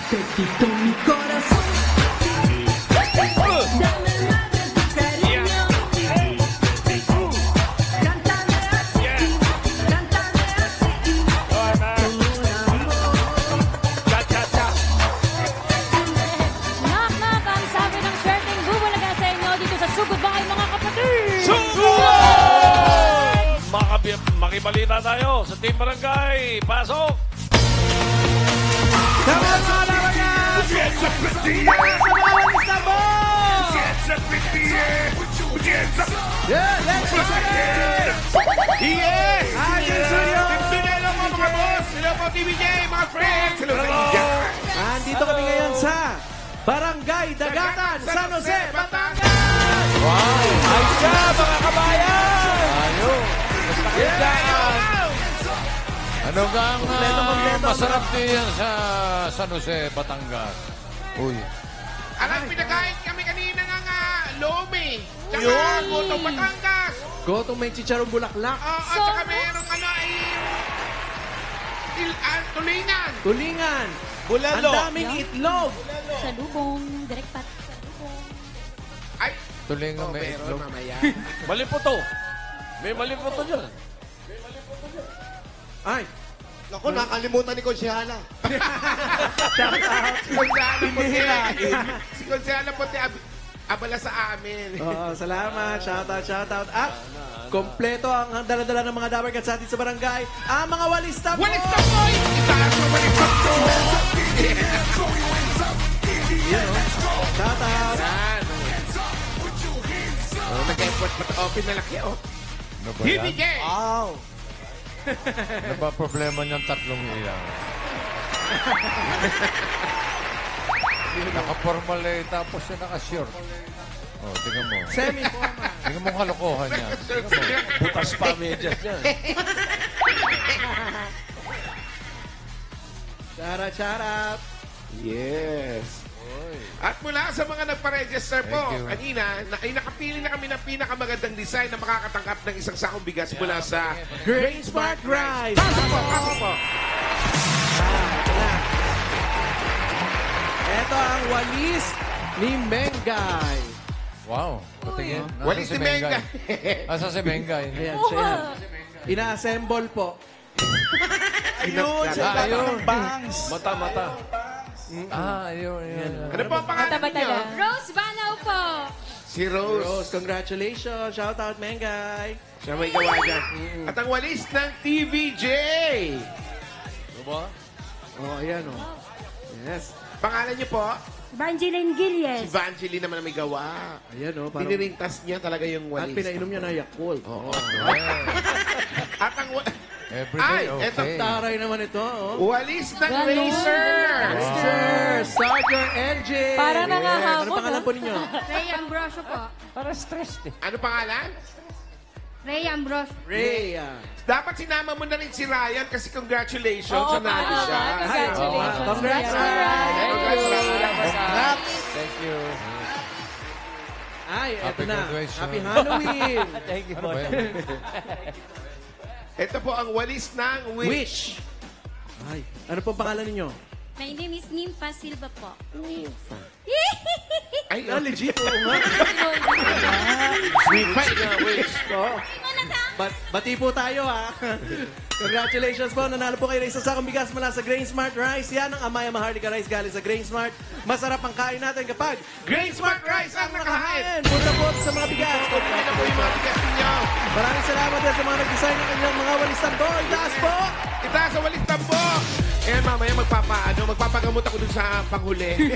Todito mi corazón. Dame más de tu cariño. Cántame así, cántame así. Con amor. Knock-knock ang sabi ng shirting bubulaga sa inyo dito sa Sugod Bahay, mga kapatid! Sugod! Makibalita tayo sa Team Barangay. Pasok! Yeah, let's go! Yes! Ayan studio! Hello po mga boss! Hello po TVJ, mga friends! Hello sa inyo! Andito kami ngayon sa Barangay Dagatan, San Jose, Batangas! Wow! Ayos ka, mga kabayan! Ayun! Basta kayo dyan! Ano kang masarap diyan sa San Jose, Batangas? Uy. Alam, pinakain kami kanina ng Lomi. Tsaka Gotong Batangas. Gotong may chicharong bulaklak. At saka merong tulingan. Tulingan. Bulalo. Ang daming itlog. Sa lubong, direct pat sa lubong. Ay, Tulingan may meron itlog. mamaya. Mali po to. May mali po to dyan. Ay, Naku, nakalimutan ni Konsyala. Si Gonzalo Puti. Si Gonzalo Puti abala sa amin. oo, salamat. Shoutout. At kompleto ang dala-dala ng mga Dabar Cats atin sa barangay. Ang mga walis na Walis na boy! Itaas mo walis na boy! Shoutout. Yan. Nag-effort pa open na laki, oh. Ano ba yan? TVJ! Wow. Ano ba problema niyang tatlong ilang? Naka-formal eh, tapos siya naka-short. Oh, tingnan mo. Semi-formal. Tingnan mo kalokohan niya. Tingnan mo. Butas pa medyas yan. Shoutout. Yes. At mula sa mga nagpa-register po, Thank you. kanina, ay nakapili na kami ng pinakamagandang design na makakatanggap ng isang sakong bigas mula sa Grain Smart Rice. Pasok po. Ito ang walis ni Mengay. Wow. Patingin. Nasaan Walis si Menga. Asa si Mengay? Ayan, siya yan. Ina-assemble po. Ayun, ayun. Bangs. Mata. Ayun. Ano po ang pangalan Taba niyo? Rose Banaw po! Si Rose. Rose, congratulations. Shoutout, Mengay. Siya may gawa dyan. At ang walis ng TVJ. Ano ba? Oh, ayan oh. Yes. Pangalan niyo po? Evangeline Si Gillies. Vangeline naman ang may gawa. Ayan oh. Parang... Pinirintas niya talaga yung At walis. pinainom niya na Yakult. Oo. Yeah. At ang Every Ay, day, eto, okay. Taray naman ito oh. walis ng Ganon. Racer. Sir, start your engine. Para nangahamon, Ano pangalan po ninyo? Ray Ambrosio po. Para stressed eh. Ano pangalan? Ray Ambrosio. Rhea. Dapat sinama mo na rin si Ryan kasi congratulations, Oo, nanalo tama. siya. Congratulations. Congrats, Ryan. Ryan. Congrats. Thank you. Ay, eto Happy na. graduation. Happy Halloween. Thank you po. Ito po ang walis ng Wish. Wish. Ay, ano pong pangalan ninyo? My name is Nympha Silva po. Ay, Ah, legit. Oo nga. Wish na Wish. Oo. Bati po tayo ha. Congratulations po. Nanalo po kayo ng isang sakong bigas mula sa Grain Smart Rice. Yan ang Amaya Maharlika Rice galing sa Grain Smart. Masarap ang kain natin kapag Grain Smart Rice ang nakahain. Punta po sa mga bigas. Ito po yung mga bigas ninyo. Maraming salamat din sa mga nag-design ng kanilang mga walis tambo. Itaas po. Itaas sa walis tambo. Eh, mamaya magpapagamot ako dun sa panghuli.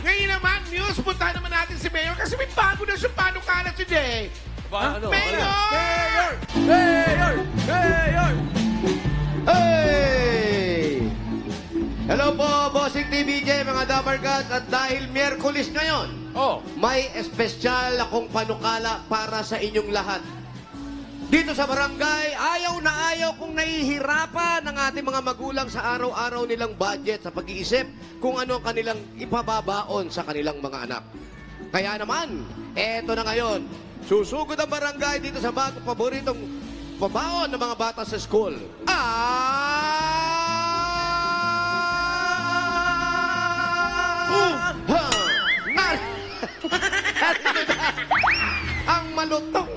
Ngayon naman, news, puntahan naman natin si Mayor kasi may bago na siya panukala today. Ano? Mayor! Mayor! Mayor! Hey! Hello po, Bossing TVJ, mga Dabar Cats. At dahil Miyerkules ngayon, Oh. may espesyal akong panukala para sa inyong lahat. Dito sa barangay, ayaw na ayaw kung nahihirapan ng ating mga magulang sa araw-araw nilang budget sa pag-iisip kung ano ang kanilang ipababaon sa kanilang mga anak. Kaya naman, eto na ngayon, susugod ang barangay dito sa bagong paboritong pabaon ng mga bata sa school. malutong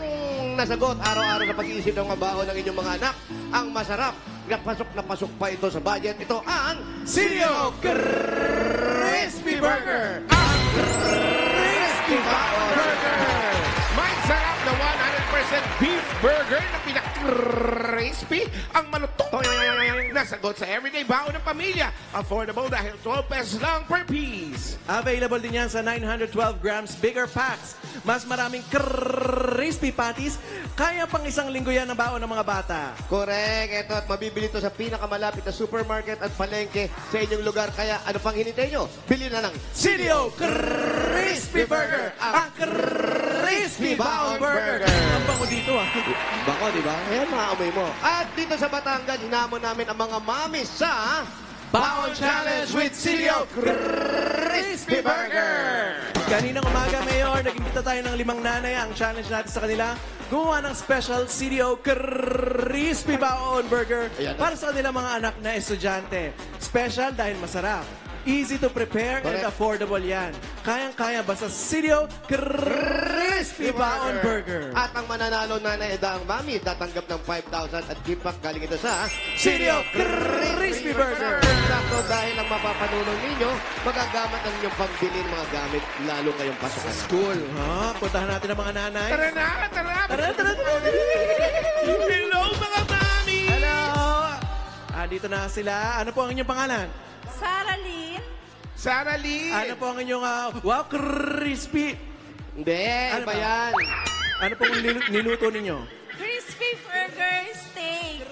na sagot araw-araw sa pag-iisip ng mga baon ng inyong mga anak. Ang masarap na pasok pa ito sa budget. Ito ang Sirio Crispy Burger! Ang Crispy Baon Burger! May sarap na 100% beef burger na pinaka-crispy ang malutong na sagot sa everyday baon ng pamilya. Affordable dahil 12 pesos lang per piece. Available din yan sa 912 grams bigger packs. Mas maraming crispy patties. Kaya pang isang linggo yan ang baon ng mga bata. Correct. Ito at mabibili ito sa pinakamalapit na supermarket at palengke sa inyong lugar. Kaya ano pang hinintay nyo? Bili na ng Sirio Crispy Burger! Ang Crispy Baon Burger! Ang bango dito ah. Bako, di ba? Ayan, maamoy mo. At dito sa Batangas, hinamon namin ang mga mami sa Baon Challenge with Sirio Crispy Burger! Kaninang umaga, Mayor, nag-imbita tayo ng 5 nanay. Ang challenge natin sa kanila, gumawa ng special Sirio Crispy Baon Burger Ayan. para sa kanilang mga anak na estudyante. Special dahil masarap. Easy to prepare and Correct. affordable yan. Kayang-kaya basta Sirio Crispy Baon Burger. At ang mananalo nanay ang mami, tatanggap ng 5,000 at gift pack galing ito sa Sirio Crispy Burger! Sakto dahil ang mapapanunong ninyo, magagamit ang inyong pambili ng mga gamit, lalo ngayong pasukan. Cool. Ha? Puntahan natin ang mga nanay. Tara na, tara. Tara. Hello mga mami! Hello! Dito na sila. Ano po ang inyong pangalan? Sarah Lynn. Sarah Lee. Ano po ang inyong, wow, crispy. Hindi, Ano iba ba? yan. Ano po ang niluto ninyo? Crispy Burger Steak.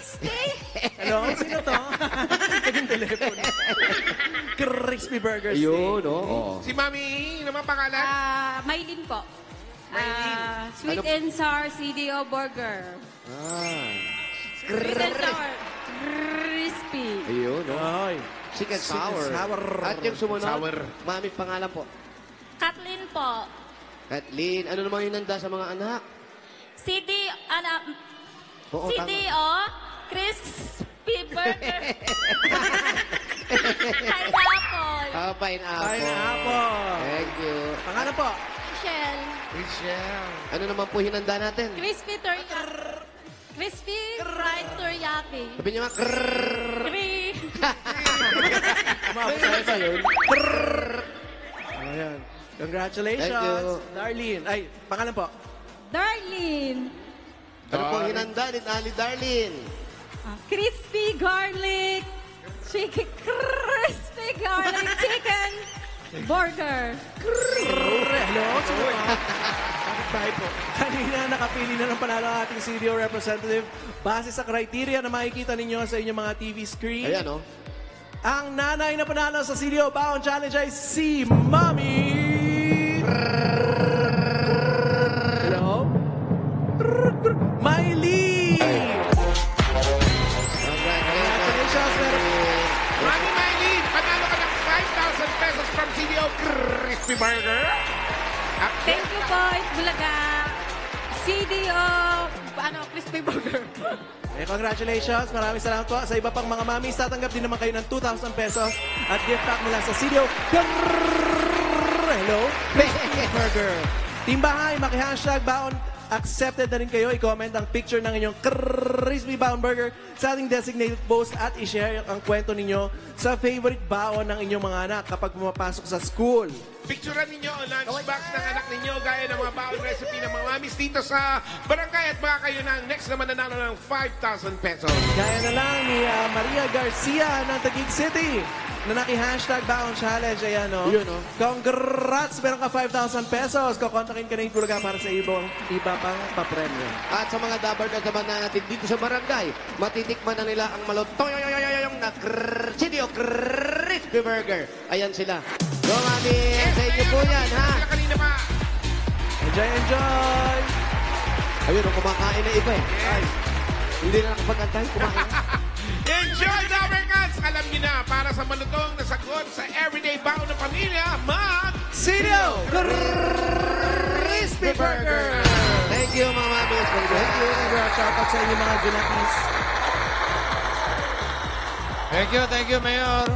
Steak? Hello? Sino to? Naging telepono. Crispy burger steak. Ayun, no? Si mami, ano mga pangalan? Maylin po. Ano? Sweet and sour CDO Burger. Sweet and sour. Crispy. Ayun, no? Ay. Chicken Chicken sour. sour. At yung sumunod, Sour. mami pangalan po. Kathleen po. Kathleen, ano naman yung nanda sa mga anak? Oo, CDO Crispy Burger. Pineapple. Pineapple. Pineapple. Thank you. Pangalan po? Michelle. Michelle. Ano naman po hinanda natin? Crispy teriyaki. Crispy fried teriyaki. Sabi niyo nga, krrrr. Umabot tayo sa yun. Ayan. Congratulations. Thank you. Darlene. Ay, pangalan po? Darlene. Ano po hinanda ni Ali Darlene? Crispy garlic chicken. Crispy garlic chicken burger. Hello? Sino pa? Bakit tayo po? Kanina nakapili na ng panalo ang ating CDO representative base sa criteria na makikita ninyo sa inyong mga TV screen. Ayan, no? Ang nanay na panalo sa CDO Baon Challenge ay si Mami! Hello? Miley! Congratulations, meron. Mami Miley, panalo ka ng 5,000 pesos from CDO Crispy Burger. Thank you po, Bulaga. CDO, Crispy Burger. Congratulations. Maraming salamat po. Sa iba pang mga mamis, tatanggap din naman kayo ng 2,000 pesos at gift pack mula sa CDO Hello? Crispy Burger. Team Bahay, maki-hashtag baon. Accepted na rin kayo. I-comment ang picture ng inyong Crispy Baon Burger sa ating designated post at i-share ang kwento ninyo sa favorite baon ng inyong mga anak kapag pumapasok sa school. Picturean ninyo ang lunchbox ng anak ninyo gaya ng mga baon recipe ng mga mamis dito sa barangay at baka kayo na ang next na mananalo ng 5,000 pesos. Gaya na lang ni Maria Garcia ng Taguig City na naki-hashtag Baon Challenge. Ayan, no? Yun, no? Congrats! Meron ka 5,000 pesos. Kukontakin ka na yung Bulaga para sa iba pang papremyo. At sa mga dabar na naman natin dito sa barangay, matitikman na nila ang malotoyoyoyoyoyong na CDO Crispy Burger. Ayan sila. Go, mami! Sa inyo po yan, ha? Sila kanina pa. Enjoy, enjoy! Ayun, kumakain na iba eh. Ay, hindi na nakapag-antay, kumain. Enjoy, Dabarkats! Alam niyo na, para sa malutong na sagot sa everyday baon ng pamilya, CDO Crispy Burger! Thank you, mga mami. Thank you. Congrats. Shoutout sa inyo mga Junakis. Thank you, Mayor.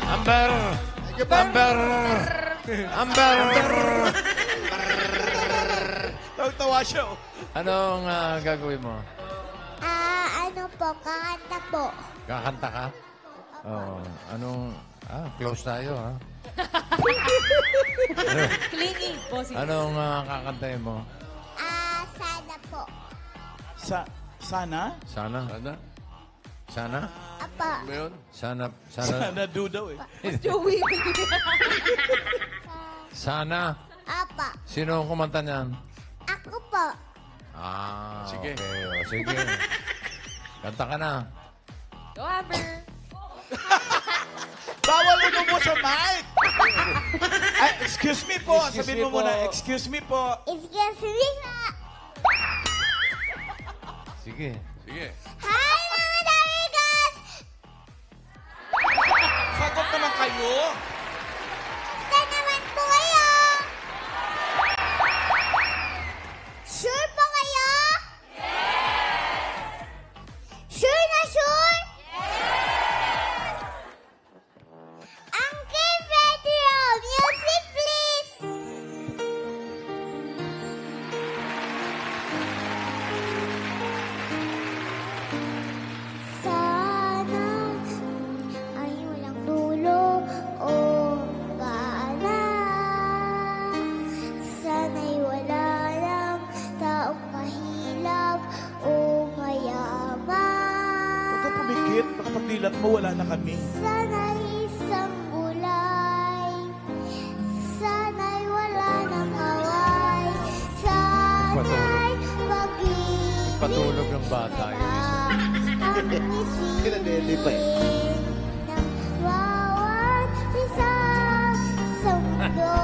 Amber. Amber. Amber. Tawang-tawa siya. Oh. Anong gagawin mo? Ano po, kakanta po. Kakanta ka? Oo. Anong... close tayo, ha? Clingy. Bossy. Anong kakantahin mo? Sana po. Sana? Sana? Sana? Apa. Sana? Sana do daw eh. Joey. Sana? Apa. Sino ang kumanta niyan? Ako po. Sige. Okay. O, sige. Kanta ka na. Go, Amber. Bawal mo mo sa mic! Ay, excuse me po. Excuse Sabihin me mo muna, po. excuse me po. Excuse me po. Sige. Hi, mga Darigas! Sagot naman kayo. Saan naman po kayo? Sure po kayo? Sure na sure? Uncle Pedro, music please! Sana ay walang dulo o gaana. Sana'y wala lang taong mahilap o mayaman. Huwag ka pumikit. Baka pagdilat mo, wala na kami. Sana'y isang gulay. Sana'y wala nang away. Sana'y pag-ibig. Patulog ng bata yung isa. Ang isipin Kinadeli pa eh. ng bawat isa sa mundo.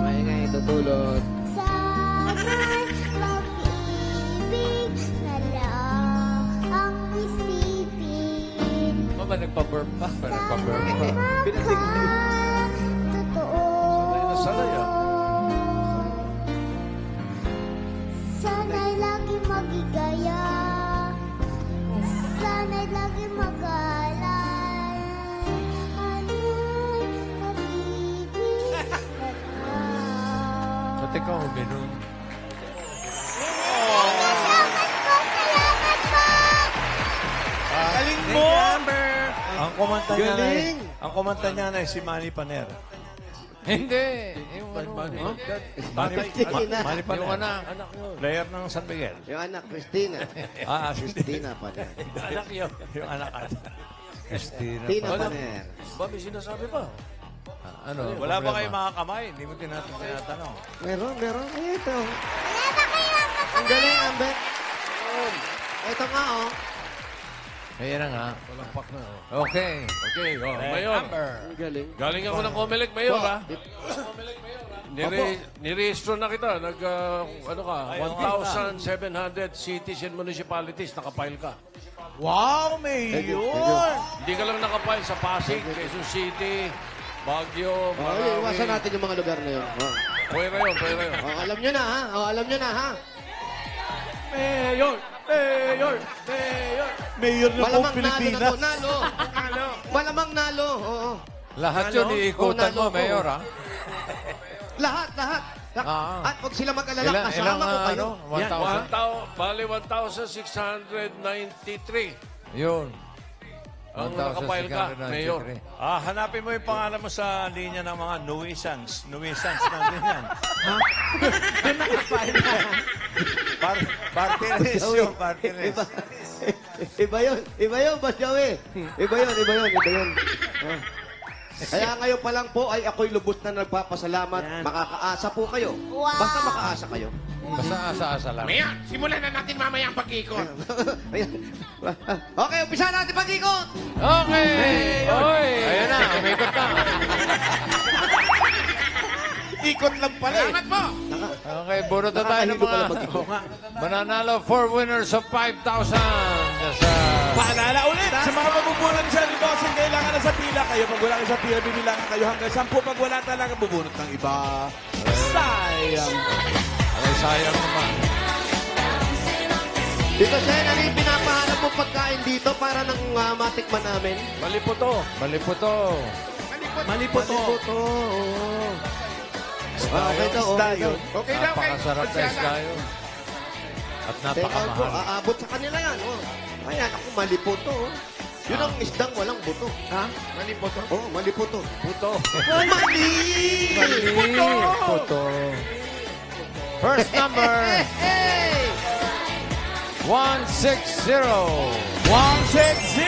Maingay, tutulot. Sana'y pag-ibig na lang ang isipin. Ba nagpa-burp pa? Nagpa-burp pa. Sana'y Sana'y lagi magigaya. Sana'y lagi mag-aalay. Ano'y pag-ibig na lang. Ba't ikaw uminom? Salamat po! Galing mo! Ang kumanta niya na Galing! ang kumanta niya na si Manny Paner. Hindi. Yung Manny Yung Paner. anak. Player ng San Miguel. Yung anak, Christina. Christina pa na. Anak yun. Yung anak at. Christina. Tina Paner. Ba, may sinasabi pa? Ano? Wala ba problema? kayo mga kamay? Hindi mo tinatanong. Meron. Ito. Wala ba kayong Ang galing, Amber. Ito nga, oh. Kaya na nga. Walang na. Okay. Mayor. Ang galing. Galing ako ng Comelec, Mayor, ha? Di- Nirehistro na kita. Ano ka? Ayaw 1,700 cities and municipalities. Nakapile ka. Wow, Thank you. Mayor! Hindi ka lang nakapile sa Pasig, Quezon City, Baguio, Marawi. Iwasan natin yung mga lugar na yun. Oh. Pwera yun. Alam nyo na, ha? Alam nyo na, ha? Mayor! Mayor na po Malamang nalo na Pilipinas. to. Nalo. Malamang nalo. Oo. Lahat yun iikutan Oh, mo, nalo. Mayor, ha? Lahat. At huwag sila mag-alala. Ilang, Kasama ko kayo. 1,000? Bali, 1,693 Yun. ang nakapile ka, Mayor. Hanapin mo yung pangalan mo sa linya ng mga nuisance. Nuisance nandun yan. Party list yun. Party list. Iba yun, Basyawi. Iba yun. Ah. Kaya ngayon pa lang po ay ako'y lubos na nagpapasalamat. Makakaasa po kayo. Basta makaasa kayo. Basta asa-asa lang. Mayor, simulan na natin mamaya ang pag-ikot. Ayan. Okay, umpisa natin pag-ikot. Okay! Oy! Ayan na, umikot na. Ikot lang pala eh. Salamat po! Okay, bunot na tayo ng Nakakahilo pala mga mag-ikot. mananalo 4 winners of 5,000 sa... Paalala ulit sa mga mabubunot dyan, bossing, kailangan na sa pila kayo. Pag wala kayo sa pila, bibilangan kayo hanggang 10. Pag wala talaga, bubunot ng iba. Sayang. Ay, sayang naman. Dito, Sen, ano yung pinapahanap mo pagkain dito para nang matikman namin? Mali po to. Mali po to. Mali po to. Oo. Okay daw, okay daw. Okay daw, okay. Napakasarap na isda yun. At Teka po, napakamahal. aabot sa kanila yan. Oh. Ayan, ako, mali po to. Oh. Yun ang isdang walang buto. Ha? Mali po to. Oo, mali po to. Puto. Mali! Puto. First number, 160. 160!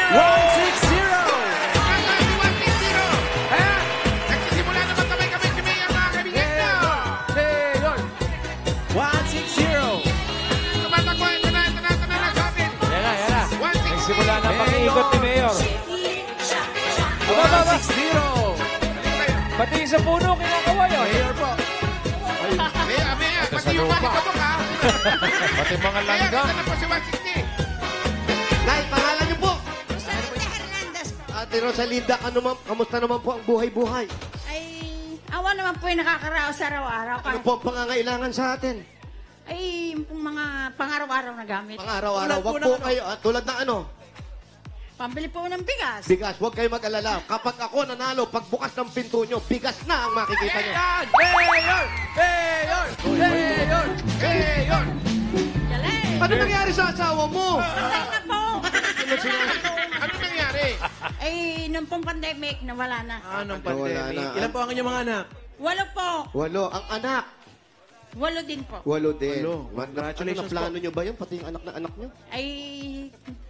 Nagsisimula naman kami si Mayor, mga kaibigan. Mayor! 160! Tumatakbo, ito na sa atin. Yan na. 160. Nagsimula na pag-iikot ni Mayor. 160! Pati sa puno, kinakaway. Mayor po. Mayor, Ito pati sa yung lupa. bakit ha? Pati mga Mayor, langgam. ito na po si 160. Nay, pangalan niyo po. Rosalinda Hernandez po. Ate Rosalinda, kamusta naman po ang buhay-buhay? Ay, awa naman po yung nakakaraos sa araw-araw. Ano po ang pangangailangan sa atin? Ay, yung pong mga pang-araw-araw na gamit. Pang-araw-araw, Tulad po wag ng po ano? kayo, tulad na ano? Pambili po ng bigas. Bigas, huwag kayo mag-alala. Kapag ako nanalo, pagbukas ng pinto nyo, bigas na ang makikita nyo. Mayor! Mayor! Mayor! Mayor! Galing! Ano nangyari sa asawa mo? Patay na po! Ano nangyari? Ay, nung pong pandemic, nawala na. Anong Nawala pandemic? na. Ilan po ang inyong mga anak? 8 po. 8. Ang anak, 8 din po. 8 din. 8. Congratulations ano na plano nyo ba yun? Pati yung anak na anak nyo? Ay,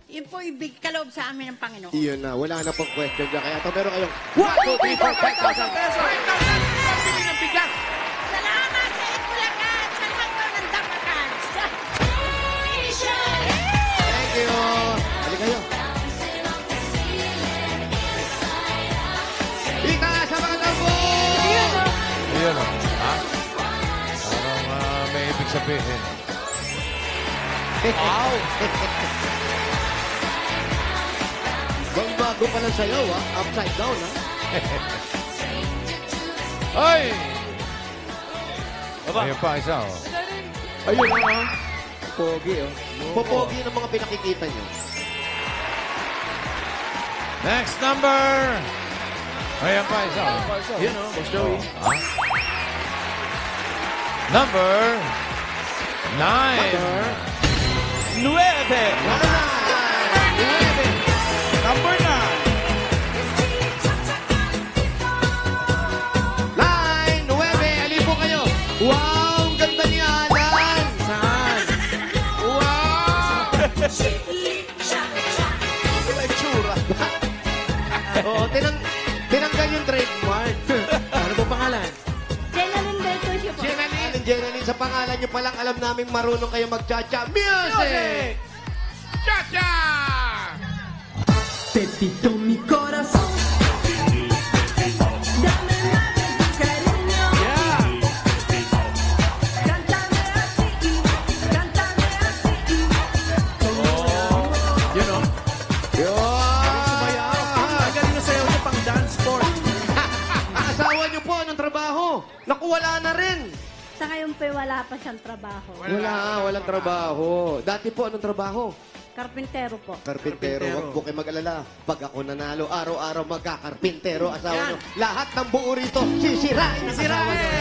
yun po ibig kaloob sa amin ng Panginoon. Iyon na, wala na pong question dyan. Kaya ito, meron kayong 1, 2, 3, 4, 5,000 pesos. 5,000 pambili ng bigas. Salamat sa Itbulagan! Sa lahat po ng Damakan! Thank you. Halika kayo. Ika sa mga tambo! Yun o. Ha? Parang may ibig sabihin. Wow! Bago pa lang sayaw, ha? Upside down, ha? Ay! Baba. Ayun pa, isa o. Ayun, ha? Pogi, oh. Popogi ng mga pinakikita nyo. Next number. Ayan pa, isa o. Yun o, Boss Joey. Ha? Number 9. 9! Number 9! 9, 9, alin po kayo? Wow, ang ganda ni Alan! Saan? Wow! Wala yung tsura. Oo, tinanggal yung trademark. Ano po pangalan? Jenaline Del Cusio po. Alan Jenaline, sa pangalan nyo palang alam namin marunong kayo mag-cha-cha. Music! Cha-cha! Pepito mi corazón. Dame más de tu cariño. Cántame así, cántame así. Yun o. Yun! Ang galing na sayaw niya pang dance sport. Ang asawa nyo po, anong trabaho? Naku, wala na rin. Sa ngayon po, wala pa siyang trabaho. Walang trabaho. Dati po, anong trabaho? Karpintero po. Karpintero. Huwag po kayo mag-alala. Pag ako nanalo, araw-araw magkakarpintero asawa nyo. Lahat ng buo rito, sisirain ang asawa nyo.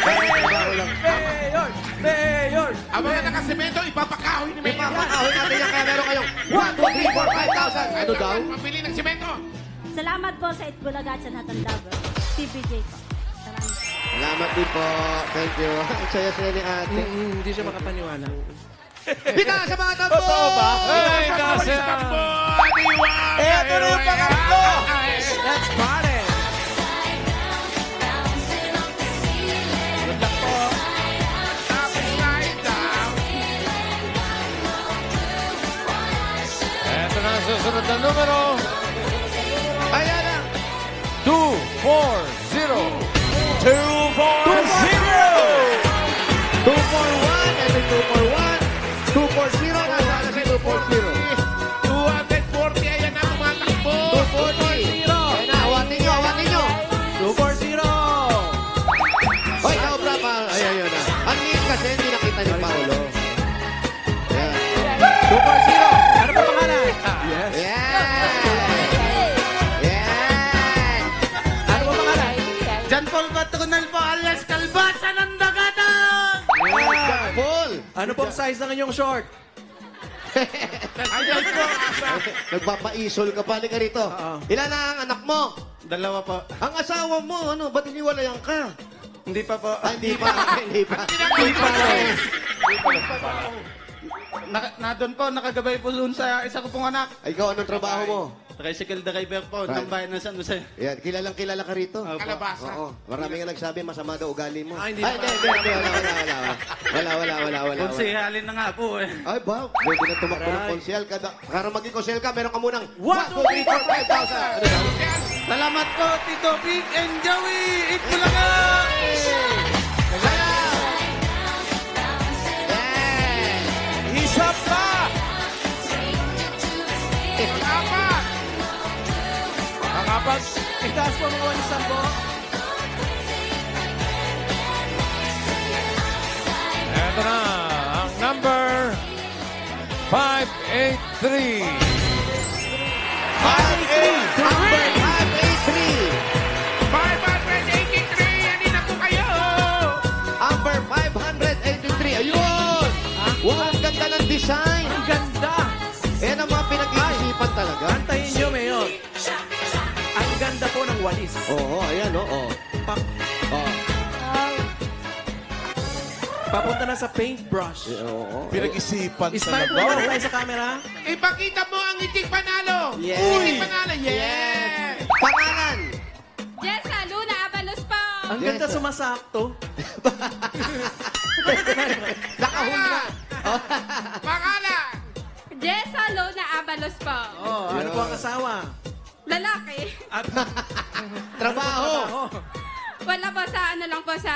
Trabaho lang. Mayor! Mayor! Ang mga nakasemento, ipapakahoy ni Mayor. Ipapakahon natin yan kaya meron kayong 1, 2, 3, 4, 5,000. Ano daw? Pambili ng semento. Salamat po sa Itbulaga at sa Natandabo. TPJ po. Salamat. Salamat din po. Thank you. Ang saya-saya ni ate. Hindi siya makapaniwala. Bika sa mga tambo! Totoo ba? Ay, kasi... Eto na yung pangatlo! Let's party! Good luck po. Eto na ang susunod na numero. Ayan na. 240. 240! 2 for 1. Ito yung 2 for 1. 2 for 0. Nasaan na si 2 for 0? 240, ayan na, tumatakbo. 240. Ano pong size ng inyong short? Nagpapaisol ka pa. Halika rito. Ilan na ang anak mo? Dalawa po. Ang asawa mo, ano? Ba't iniwalayan ka? Hindi pa po. Hindi pa. Hindi pa. Doon po, nakagabay po doon sa isa ko pong anak. Ay, ikaw, anong trabaho mo? Tricycle driver po, ng bayan ng San Jose. Yan, kilalang kilala ka rito. Kalabasa. Oo. Marami nga nagsabi, masama daw ugali mo. Ay, hindi Ay, hindi. Wala. Konsihalin na nga po eh. Ay, ba? Pwede na tumakbo ng konsel ka. Para maging konsel ka, meron ka munang 1, 2, 3, 4, 5,000. Ano daw? Salamat po, Tito Vic and Joey! Itbulaga! Isa pa! Apat. Itaas po mga walisan po. Ito na ang number 583. 583! Yan na po kayo! Amber 583. Ayun! Wow, ang ganda ng design. Ang ganda! Yan ang mga pinag-iisipan talaga. Antayin nyo, Mayor. Ang ganda po ng walis. Oo, ayan, oo. Papunta na sa paintbrush. Oo. Pinag-isipan Smile po talaga. tayo sa camera. Ipakita mo ang itig panalo! Yes. Itig panalo! Yeah! Pangalan! Jessa Luna Abalos po. Ang ganda sumasakto. Nakahula. Pangalan! Jessa Luna Abalos po. Oh, ano po ang asawa? Lalaki. Trabaho. Wala po sa ano lang po sa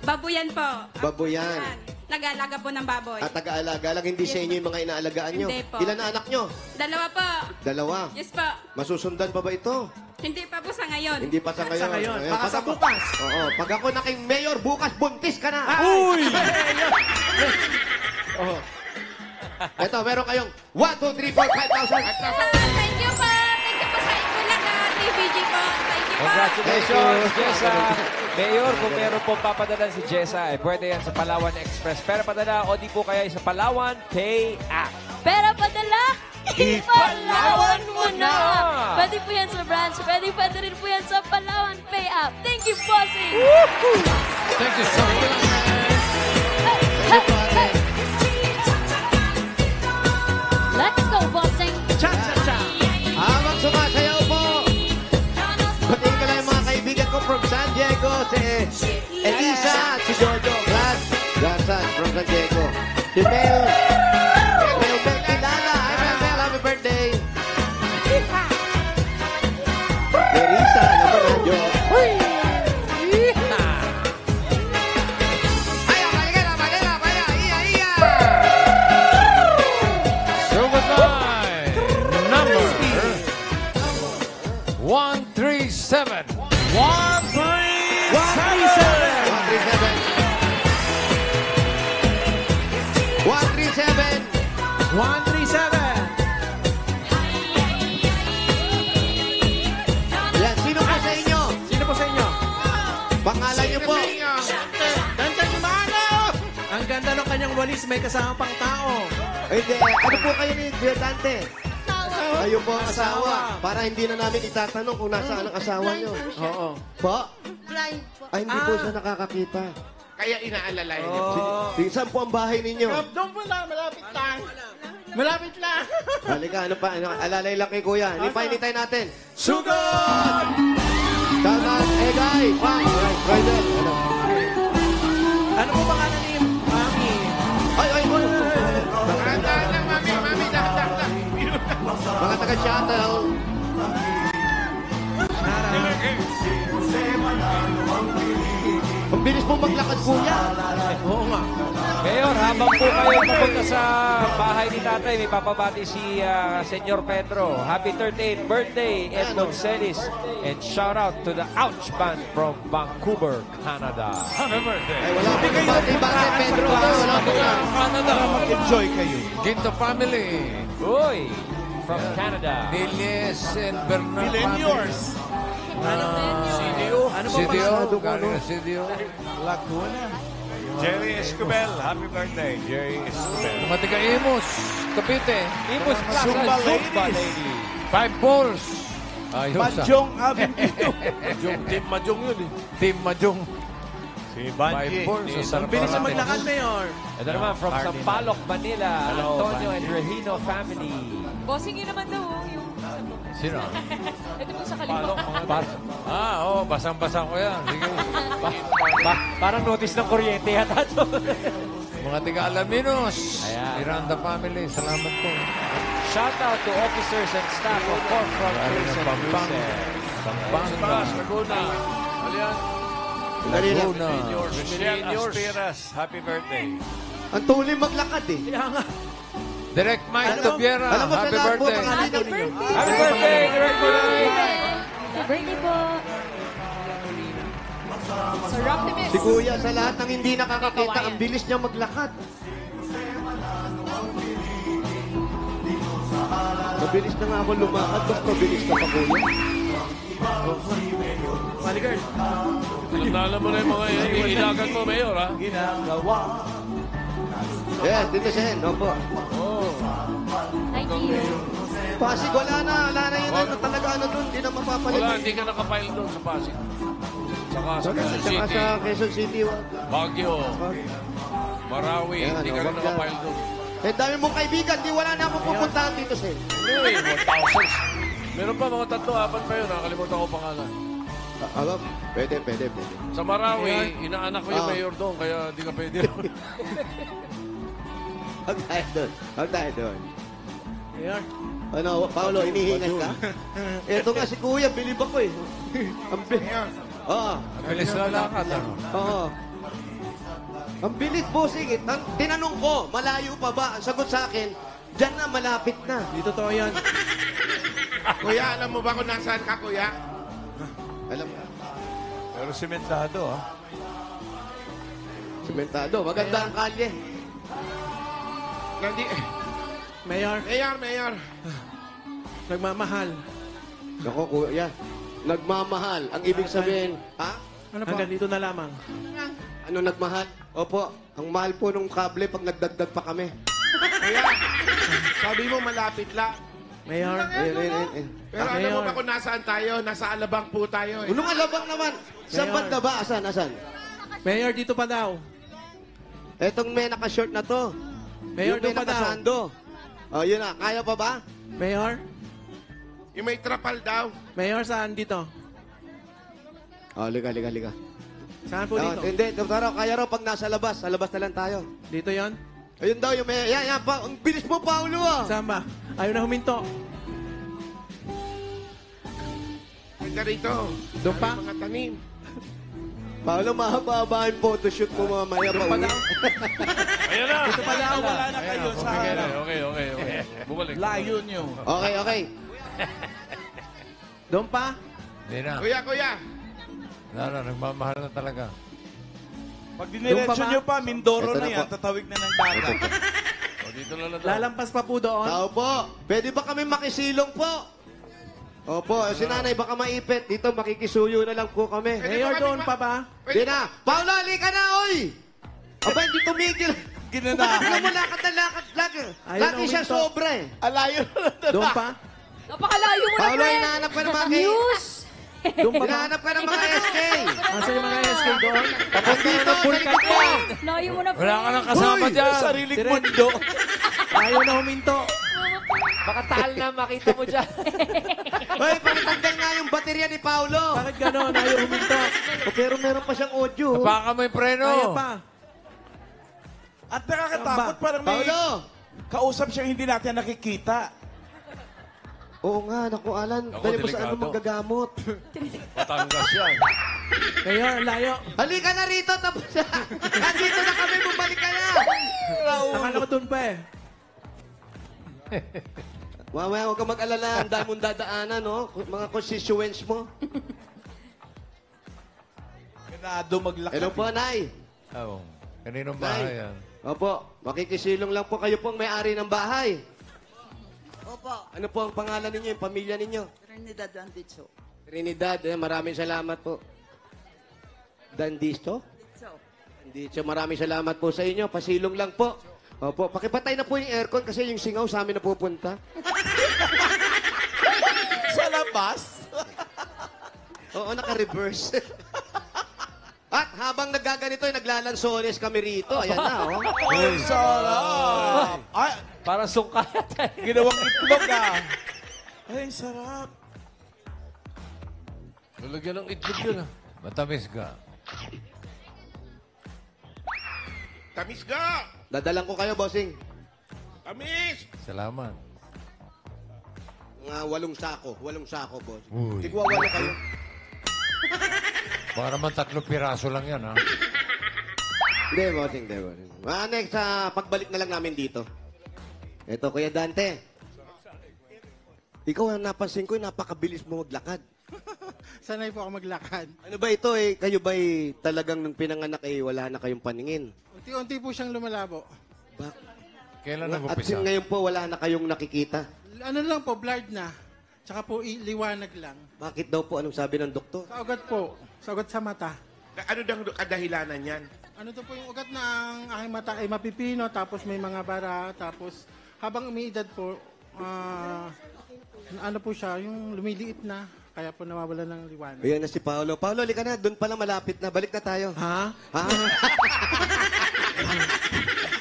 babuyan po. Babuyan. Nag-aalaga po ng baboy. At taga-alaga lang, hindi sa inyo yung mga inaalagaan nyo. Hindi po. Ilan na anak nyo? Dalawa po. Dalawa. Yes po. Masusundan pa ba ito? Hindi pa po sa ngayon. Hindi pa sa ngayon. Sa ngayon. Ayan, Baka pag sa ako- bukas. Oo. Pag ako naging mayor, bukas buntis ka na. Uy! Oo. Ito, meron kayong 1, 2, 3, 4, 5,000. Thank you po. Thank you po sa Itbulaga TVG po. Thank you po. Congratulations, Jessa. Mayor, kung meron po papadalan si Jessa, pwede yan sa Palawan Express. Pero padala o di po kaya sa Palawan Pay App. Pero padala, ipalawan mo na! Pwede po yan sa branch, pwede rin po yan sa Palawan Pay App. Thank you, bossing! Thank you so much. Let's go, bossing! Cha-cha-cha! Habang sumasayaw po. Pati ko lang yung mga kaibigan ko from San Diego. Si Elisa, si Jojo, Brad, Garza from San Diego. Si Mel. Mel Kilala. Hi, Mel. Happy birthday. Teresa, naman na, Jo. So goodbye. Number 137. 137. 137. Yan, sino po sa inyo? Sino po sa inyo? Pangalan niyo po. Dantan yung mano! Ang ganda ng kanyang walis, may kasama pang tao. Hindi, ano po kayo ni Dear Dante? Kayo po ang asawa. Para hindi na namin itatanong kung nasaan ang asawa niyo. Oo. Po? Blind po. Ay, hindi po siya nakakakita. Kaya inaalalay niyo. Saan po ang bahay ninyo? Doon po na, malapit lang. Malapit lang. Halika, ano pa? Alalay lang kay kuya. Hindi pa hinintay natin. Sugod! Shoutout, Egay! Pang! Rider! Ano po pangalan ni Mami? Ay! Dahan lang, mami, dahan. Mga taga-shuttle. Ang bilis mo maglakad, kuya. Oo nga. Mayor, habang po kayo papunta sa bahay ni tatay, may papabati si Senyor Pedro. Happy 13th birthday, Edmond Celis. And shout out to the Ouch Band from Vancouver, Canada. Happy birthday. Ay, wala po bati, Pedro. Wala po yan. Canada. Mag-enjoy kayo. Ginto family. Uy, from Canada. Niles and Bernard Millennials. Ano po CDO. pangalan? Galing na CDO. Laguna. Jerry Escobel, happy birthday, Jerry Escobel. Mga taga-Imus, Cavite. Imus Plaza, Zumba Zumba Ladies. Lady. 5 balls. Ayos. Majong Avenue. Team Majong yun eh. Team Majong. Si Banji. 5 balls. Sa sarap Bilis na natin. maglakad, Mayor. Ito naman from Sampaloc, Manila, Hello, Antonio and Banji. Regino family. Bossing yun naman daw, yung... Sino? Ito po sa kaliwa. Oo, basang-basa ko yan. Sige. Parang notice ng kuryente yata ito. Mga taga-Alaminos. Ayan. Miranda family. Salamat po. Shout out to officers and staff of Forefront Prison Pampanga. Pampanga. Laguna. Alian. Kanina. Laguna. Michelle Aspiras, happy birthday. Ang tuloy maglakad eh. Direct Mike Alam- Tubiera. alam mo sa Happy lahat po, birthday. pangalan Happy ninyo. birthday! Happy birthday, Direct Mike! Happy birthday po! Sir Optimist! Si Kuya, sa lahat ng hindi nakakakita, ang bilis niya maglakad. Mabilis na nga ako lumakad, mas mabilis ka pa, Kuya. Mali girl. Alam mo na yung mga ilagan mo, Mayor, ha? Ginagawa. Yes, dito siya. Opo. Thank you. Pasig, wala na yun. Ano talaga ano dun, hindi na mapapalit. Wala, hindi ka nakapile doon sa Pasig. Saka sa Quezon Saka City, sa Quezon City. Baguio, Marawi, Yan, hindi ka wag rin nakapile doon. Eh, dami mong kaibigan, di wala na akong pupuntahan dito, Sen. Ano eh, 1,000. Meron pa mga 3-4 pa yun, nakalimutan ko pangalan. Alam, pwede. Sa Marawi, inaanak ko yung Ah. mayor doon, kaya di ka pwede. Huwag tayo doon. Mayor. Ano, Paolo, inihingan ka? Ito nga si Kuya, bilib ako eh. Ang bilis. Oo. Bilis na lakad, ano? Oo. Ang bilis, bossing. Tinanong ko, malayo pa ba? Ang sagot sa akin, dyan na, malapit na. Di totoo yan. Kuya, alam mo ba kung nasaan ka, Kuya? Alam mo, Pero simentado, ha? simentado. Maganda ang kalye. Mayor, Mayor. nagmamahal. Ako, Kuya, nagmamahal. Ang ibig sabihin, ha? Ano pa? Hanggang dito na lamang. Ano nagmahal? Opo, ang mahal po nung kable pag nagdagdag pa kami. Kuya, sabi mo malapit lang. Mayor, Pero alam mo ba kung nasaan tayo? Nasa Alabang po tayo eh. Unong alabang naman. Saan Mayor. banda ba? Asan? Mayor, dito pa daw. Etong may naka-short na to. Mayor, Yung may doon pa daw. nakasando. Oh, yun na. Kaya pa ba? Mayor, Yung may trapal daw. Mayor, saan dito? Oh, liga. Saan po dito? Hindi, Dr. Kaya raw pag nasa labas. Sa labas na lang tayo. Dito yon. Ayun daw, yung may... Yan pa. Ang bilis mo, Paulo, ah. Saan ba? Ayaw na huminto. Punta rito. Doon pa? Mga tanim. Paulo, mahaba-haba yung photoshoot mo mamaya. Doon pa daw. Ayan na! Dito pa daw. Wala na kayo sa Okay. Bumalik. layo nyo. Okay. Doon pa? Hindi na. Kuya. Nagmamahal na talaga. Pag Doon diniretso pa ba? nyo pa, Mindoro Ito na na yan. po. Tatawid na ng dagat. O, dito na lang daw. Lalampas pa po doon. Tao po. Pwede ba kami makisilong po? Opo, si nanay baka maipit. Dito makikisuyo na lang po kami. Mayor, doon pa ba? Di na. Paula, halika na, oy! Aba, hindi tumigil. Ginanahan. Tingnan mo, lakad na lakad. Ayaw Lagi na siya uminto. sobra eh. Alayo na. Doon pa? Napakalayo mo na, Paolo, friend! hinahanap ka ng mga News! Doon pa ba? Hinahanap ka ng mga SK. Asa yung mga SK doon? Tapos dito, sa likod mo. Layo mo na, friend! Wala ka nang kasama dyan. Sariling Direct. mundo. Ayaw na huminto. Baka taal na makita mo dyan. Hoy, pakitanggal nga yung baterya ni Paulo. Bakit gano'n? Ayaw huminto. Pero meron pa siyang audio. Baka mo yung preno. Ayaw pa. At nakakatakot, parang may Paulo! kausap siyang hindi natin nakikita. Oo nga, naku, Alan. Ako, Dali mo sa ano delikado. maggagamot. Patangas yan. Mayor, layo. Halika na rito, tapos na. Nandito na kami, bumalik ka na. Akala ko doon pa eh. Mamaya, huwag kang mag-alala. Ang dahil mong dadaanan, no? Mga constituents mo. Ganado maglakad. Hello po, Nay. Oo. Kaninong bahay yan? Opo, makikisilong lang po kayo pong may-ari ng bahay. Opo, Ano po ang pangalan ninyo, yung pamilya ninyo? Trinidad Anticho. Trinidad, maraming salamat po. Dandisto? So, Hindi, so maraming salamat po sa inyo. Pasilong lang po. Opo, pakipatay na po yung aircon kasi yung singaw sa amin na pupunta. Sa labas? Oo, naka-reverse. At habang nagaganito, naglalansones kami rito. Ayan na, oh. Ay, sarap! Ay, Para sungkayat. ginawang itlog ah. Ay, sarap. Lalagyan ng itlog yun, ah. Matamis ka. Tamis ga! Dadalang ko kayo, bossing. Tamis! Salamat. Mga 8 sako. 8 sako, boss. Uy. Tigwa 8 kayo. Para man 3 piraso lang yan, ha? Hindi, bossing, hindi, bossing. Next, pagbalik na lang namin dito. Ito, Kuya Dante. Ikaw, ang napansin ko, napakabilis mo maglakad. Sanay po ako maglakad. Ano ba ito eh? Kayo ba talagang nung pinanganak wala na kayong paningin? Unti-unti po siyang lumalabo. Kailan At nag-upisa? ngayon po, wala na kayong nakikita. Ano lang po, blurred na. Tsaka po liwanag lang. Bakit daw po? Anong sabi ng doktor? Sa ugat po. Sa ugat sa mata. Ano daw kadahilanan yan? Ano to po yung ugat na ang aking mata ay mapipino, tapos may mga bara, tapos habang umiidad po, ano po siya, yung lumiliit na, kaya po nawawala ng liwanag. Ayan na si Paolo. Paolo, halika na. Doon pala malapit na. Balik na tayo. Ha? Ha?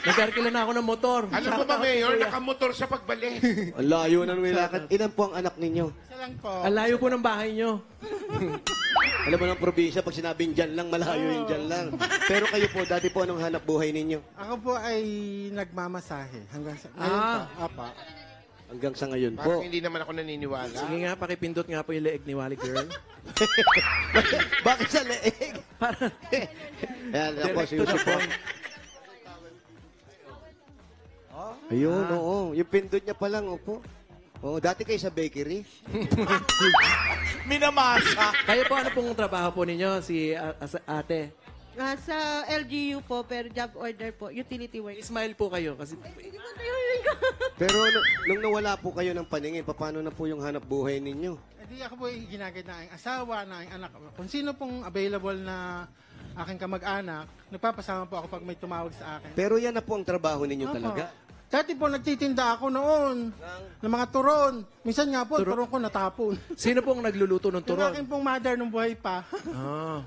Nag-arkila na ako ng motor. Alam mo ba, Mayor, nakamotor sa pagbalik. Ang layo na nilakad. Ilan po ang anak ninyo? Isa lang po. Ang layo po ng bahay nyo. Alam mo ng probinsya, pag sinabing dyan lang, malayo yung dyan lang. Pero kayo po, dati po, anong hanap buhay ninyo? Ako po ay nagmamasahe. Hanggang sa... Ngayon po, apa. Hanggang sa ngayon po. Parang hindi naman ako naniniwala. Sige nga, pakipindot nga po yung leeg ni Wally Girl. Bakit sa leeg? Ayan, ako, si Yusuf po. Ayun, oo. Yung pindot niya pa lang, opo. Oo, dati kayo sa bakery. Minamasa. Kayo po, ano pong trabaho po ninyo, si ate? Sa LGU po, pero job order po, utility work. Smile po kayo kasi Pero nung nawala po kayo ng paningin, paano na po yung hanap buhay ninyo? Hindi ako po ginagad na aking asawa, na aking anak. Kung sino pong available na aking kamag-anak, nagpapasama po ako pag may tumawag sa akin. Pero yan na po ang trabaho ninyo Opo. talaga. Dati po nagtitinda ako noon ng mga turon. Minsan nga po, turon ko natapon. sino pong nagluluto ng Yung turon? aking pong mother nung buhay pa. Ah.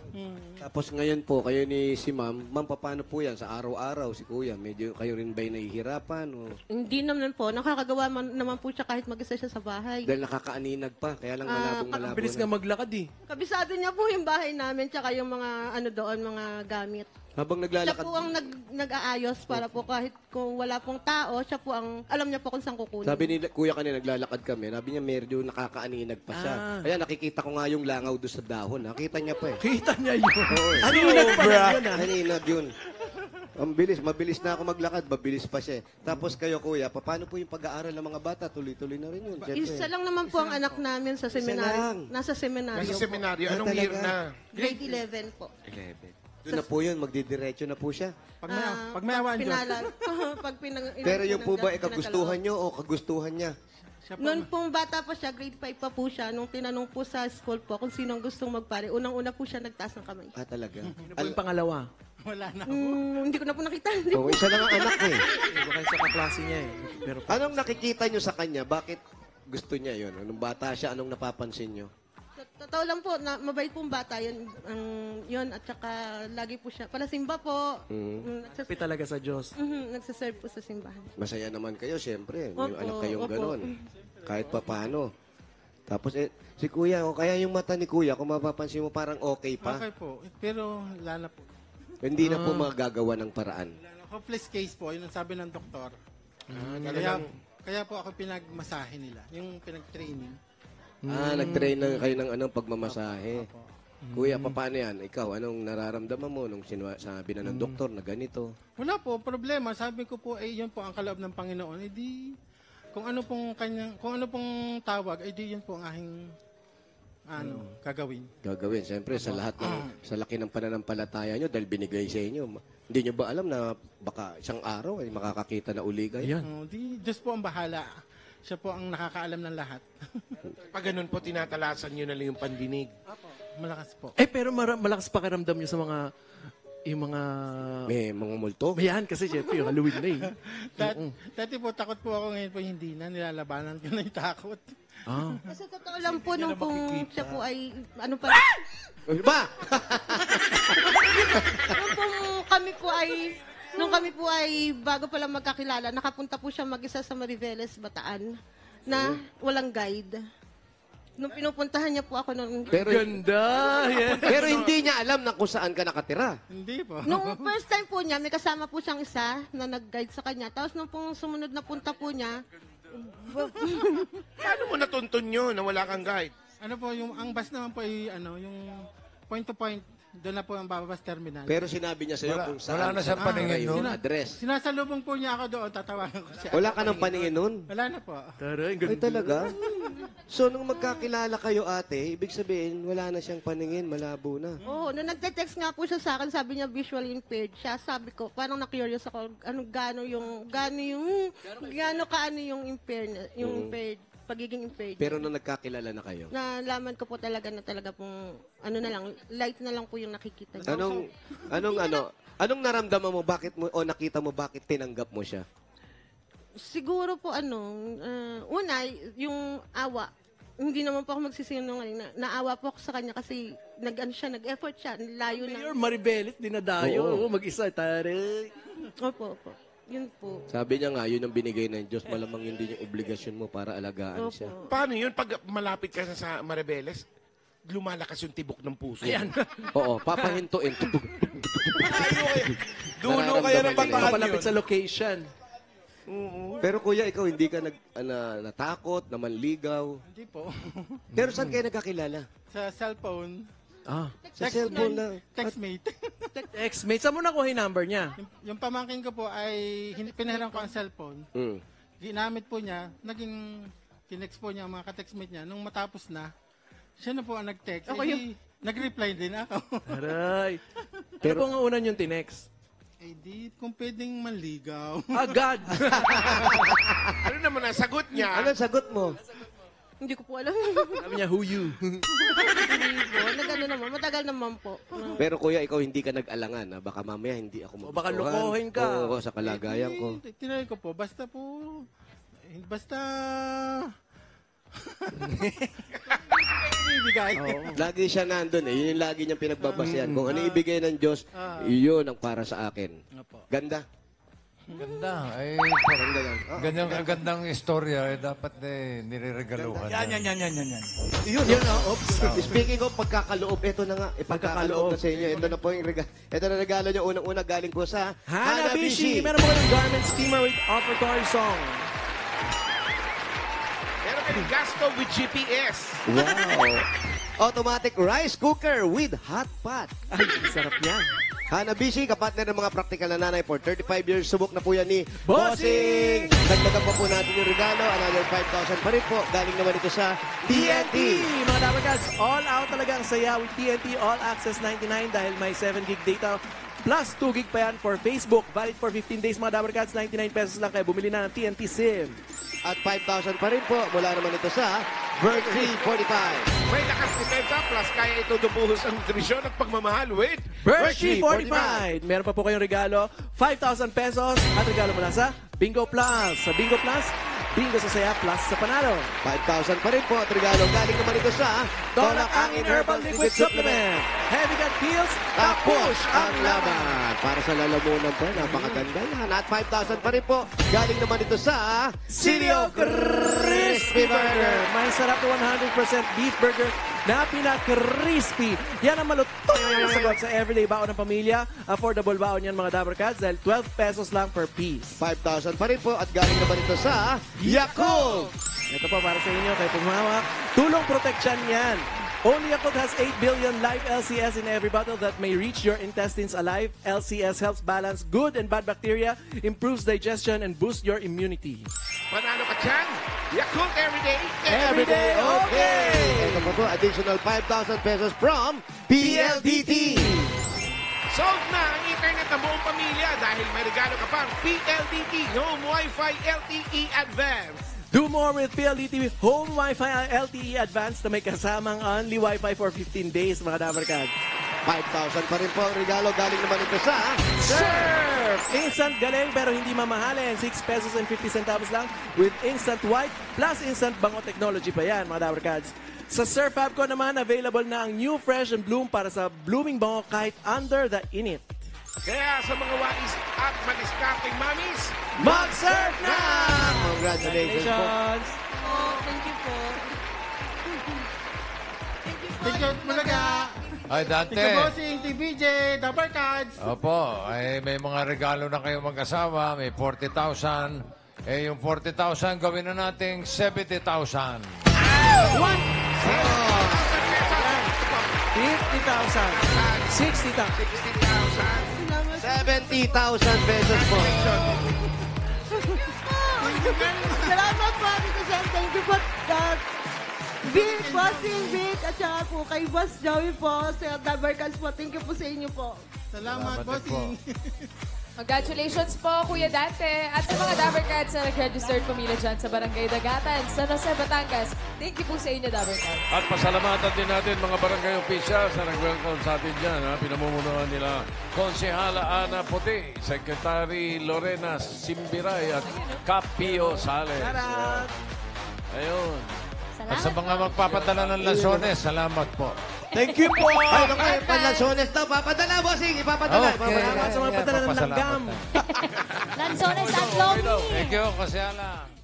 Tapos ngayon po, kayo ni si ma'am, paano po yan? Sa araw-araw, si kuya, medyo kayo rin ba'y nahihirapan? O? Hindi naman po. Nakakagawa naman po siya kahit mag-isa siya sa bahay. Dahil nakakaaninag pa, kaya lang malabong-malabo Bilis na. nga maglakad eh. Kabisado niya po yung bahay namin, tsaka yung mga ano doon, mga gamit. Habang Siya naglalakad, po ang nag-aayos para po kahit kung wala pong tao, siya po ang, alam niya po kung saan kukunin. sabi ni kuya kanina, naglalakad kami, sabi niya medyo nakakaaninag pa siya. Kaya nakikita ko nga yung langaw doon sa dahon. Nakita niya pa eh. Kita niya yun. Oo, eh. Aninag pa lang yun ah. Aninag yun. Ang bilis, mabilis na ako maglakad, mabilis pa siya. Tapos kayo kuya, paano po yung pag-aaral ng mga bata? Tuloy-tuloy na rin yun. Siyempre. Isa lang naman po ang anak namin sa seminaryo. lang. Nasa seminaryo Nasa po. seminaryo, anong talaga? year na? Grade 11 po. Doon na po yun, magdidiretso na po siya. Pag may awaan Diyos. Pag Pero yung po ba, kagustuhan nyo o kagustuhan niya? Noon pong bata pa siya, grade 5 pa po siya, nung tinanong po sa school po kung sinong gustong magpare, unang-una po siya nagtaas ng kamay. Ah, talaga? Ano po yung pangalawa? Wala na ako. Hindi ko na po nakita. Oo, isa lang ang anak eh. Iba kayo sa kaklase niya eh. Pero Anong nakikita nyo sa kanya? Bakit gusto niya yun? Anong bata siya? Anong napapansin nyo? Totoo lang po, na, mabait pong bata yun, yun, at saka lagi po siya, palasimba po. happy talaga sa Diyos. Nagsaserve po sa simbahan. Masaya naman kayo, siyempre. May Opo, anak kayong opo. ganon. Kahit pa paano. Tapos si kuya, o kaya yung mata ni kuya, kung mapapansin mo, parang okay pa. Okay po. Pero lala po. Hindi na po magagawa ng paraan. Hopeless case po, yun ang sabi ng doktor. Kaya po ako pinagmasahe nila. Yung pinag-training. Nag-train na kayo ng pagmamasahe. Kuya, paano yan? Ikaw, anong nararamdaman mo nung sabi na ng doktor na ganito? Wala po, problema. Sabi ko po, yun po ang kaloob ng Panginoon. Kung ano pong tawag, di yun po ang aking gagawin. Gagawin. Siyempre, sa lahat sa laki ng pananampalataya nyo, dahil binigay sa inyo, hindi nyo ba alam na baka isang araw ay makakakita na uli kayo? Diyos po ang bahala. Siya po ang nakakaalam ng lahat. Pag ganun po, tinatalasan nyo na lang yung pandinig. Malakas po. Pero malakas pakiramdam niyo sa mga Yung mga... May mga multo. Yan, kasi syempre yung Halloween na eh. Dati po, takot po ako, ngayon po hindi na. Nilalabanan ko na yung takot. Kasi totoo lang po, nung pong siya po ay, ano pa, Ba? nung kami po ay, bago pa lang magkakilala, nakapunta po siya mag-isa sa Mariveles, Bataan, na walang guide. Nung pinupuntahan niya po ako nung... Pero, Ganda! Yan. pero hindi niya alam na kung saan ka nakatira. Hindi po. Nung first time po niya, may kasama po siyang isa na nag-guide sa kanya. Tapos nung pong sumunod na punta po niya, Paano mo natuntun yun na wala kang guide? Ano po, ang bus naman po ay, yung point to point, doon na po ang bababas terminal. Pero sinabi niya sa'yo kung saan. wala na siyang paningin yung nun. address. Sinasalubong po niya ako doon, tatawagan ko siya. Wala ka ng paningin nun? Wala na po. Taray, Ay, ganda. talaga? So, nung magkakilala kayo, ate, ibig sabihin, wala na siyang paningin, malabo na. oh, nung nagte-text nga po siya sa akin, sabi niya visually impaired siya. Sabi ko, parang na-curious ako, gaano yung impaired, pagiging impaired. Pero nung nagkakilala na kayo, Nalaman ko po talaga na talaga pong, light na lang po yung nakikita niya. anong naramdaman mo, nakita mo, bakit tinanggap mo siya? Siguro po una, yung awa. Hindi naman po ako magsisinungaling. Naawa po ako sa kanya kasi nag-effort siya, layo na. Mayor Maribelit, dinadayo. Oo, mag-isa, taray. Opo. Yun po. Sabi niya nga, yun ang binigay ng Diyos, malamang hindi yung obligasyon mo para alagaan siya. Paano yun? Pag malapit ka sa Maribeles, lumalakas yung tibok ng puso. Ayan. Oo, papahintuin. Dulo kaya ng bataan Malapit yun. sa location. Pero kuya, ikaw hindi ka natakot, namanligaw. Hindi po. Pero saan kayo nagkakilala? Sa cellphone, Sa cellphone lang. textmate. Ex-mate, saan mo nakuha yung number niya? yung pamangkin ko po ay pinahiram ko ang cellphone. Mm. Ginamit po niya, kinext po niya ang mga ka-textmate niya. Nung matapos na, siya na po ang nag-text. Ako Nag-reply din ako. Taray. Pero kung una yung tinext? Eh di, kung pwedeng manligaw. Agad! Ano naman ang sagot niya? Ano sagot mo? Hindi ko po alam. Sabi niya, who you? Hindi po. Matagal naman po. Pero kuya, ikaw hindi ka nag-alangan. Baka mamaya hindi ako O baka magustuhan. lokohin ka. Oo, sa kalagayan ko. Tinry ko po, basta ibigay. Lagi siya nandun eh. Yun yung lagi niyang pinagbabasehan. Kung ano ibigay ng Diyos, iyon ang para sa akin. Ganda. Ganda. Ay, Ganda yan. ganyang kagandang istorya, dapat nireregaluhan. Yan. Yun, oops. Speaking of pagkakaloob, ito na nga. Pagkakaloob na sa inyo. Ito na po yung regalo. Ito na regalo niyo. Unang-una galing po sa Hanabishi! Meron mo ng garment steamer with offertory song. Meron ka ng Gasto with GPS. Wow. Automatic rice cooker with hot pot. Ay, sarap yan. Hanabishi, kapatner ng mga praktikal na nanay for 35 years. Subok na po yan ni Bossing! Dagdagan pa po natin yung regalo. Another 5,000 pa rin po. Galing naman ito sa TNT. Mga dabagas, all out talaga ang saya with TNT All Access 99 dahil may 7 gig data plus 2 gig pa yan for Facebook. Valid for 15 days mga dabagas, 99 pesos lang kaya bumili na ng TNT SIM. At 5,000 pa rin po mula naman ito sa Bird 345. May lakas depensa plus kaya ito dubuhos ang nutrisyon at pagmamahal with Birchie 45. Meron pa po kayong regalo, 5,000 pesos at regalo mula sa Bingo Plus. Sa Bingo Plus, bingo sa saya plus sa panalo. 5,000 pa rin po at regalo. Galing naman ito sa Tolak Angin Herbal Liquid Supplement. Heavy Gut Feels, Push ang laban. Para sa lalamunan po, napakaganda yan. At 5,000 pa rin po. Galing naman ito sa Sirio Crispy Burger. May sarap na 100% beef burger na pinaka-crispy. Yan ang malutong na sagot sa everyday baon ng pamilya. Affordable baon yan mga Dabarkads dahil 12 pesos lang per piece. 5,000 pa rin po at galing naman ito sa Yakult. Ito po para sa inyo kay Pumawak. Tulong protection yan. Only Yakult has 8 billion live LCS in every bottle that may reach your intestines alive. LCS helps balance good and bad bacteria, improves digestion, and boosts your immunity. Manalo ka dyan. Yakult everyday. Everyday, okay! Ito po po, additional 5,000 pesos from PLDT. Solve na ang internet ng buong pamilya dahil may regalo ka pang PLDT Home Wi-Fi LTE Advanced. Do more with PLDT Home Wi-Fi LTE Advanced na may kasamang only Wi-Fi for 15 days, mga Dabarkads. 5,000 pa rin po ang regalo. Galing naman ito sa Surf! Instant galing pero hindi mamahalin. 6 pesos and 50 centavos lang with instant white plus instant bango technology pa yan, mga Dabber Cats. Sa Surf app ko naman, available na ang new Fresh and Bloom para sa blooming bango kahit under the init. Kaya sa mga wais at mag-scrapping mommies, Mag-surf na! Congratulations po. Oh, thank you po. Thank you, Malaga. Ay, Dante. Thank you, Bossing, TBJ, Dabber Cards. Opo, ay may mga regalo na kayo mag-asawa. May 40,000. Eh, yung 40,000, gawin na nating 70,000. 50,000. 60,000. 70,000 pesos po. Salamat po, Tito Sen. Thank you po, Vic, Bossing, Vic, at saka po kay Boss Joey po, sa Dabber Cats po. Thank you po sa inyo po. Salamat, Bossing. Congratulations po, Kuya Dante. At sa mga Dabber Cats na nag-registered pamilya dyan sa Barangay Dagatan, San Jose, Batangas. Thank you po sa inyo, Dabber Cats. At pasalamatan din natin mga barangay officials na nag-welcome sa atin dyan. Ha? Pinamumunuan nila Konsehala Ana Puti, Secretary Lorena Simbiray at Capio Sales. Ayun. At sa mga magpapadala ng lansones, salamat po. Thank you po. Ay, okay, panlansones daw. Papadala, Bossing. Ipapadala. Salamat sa mga padala ng langgam. Lanzones at Lomi. Thank you, Konsehala.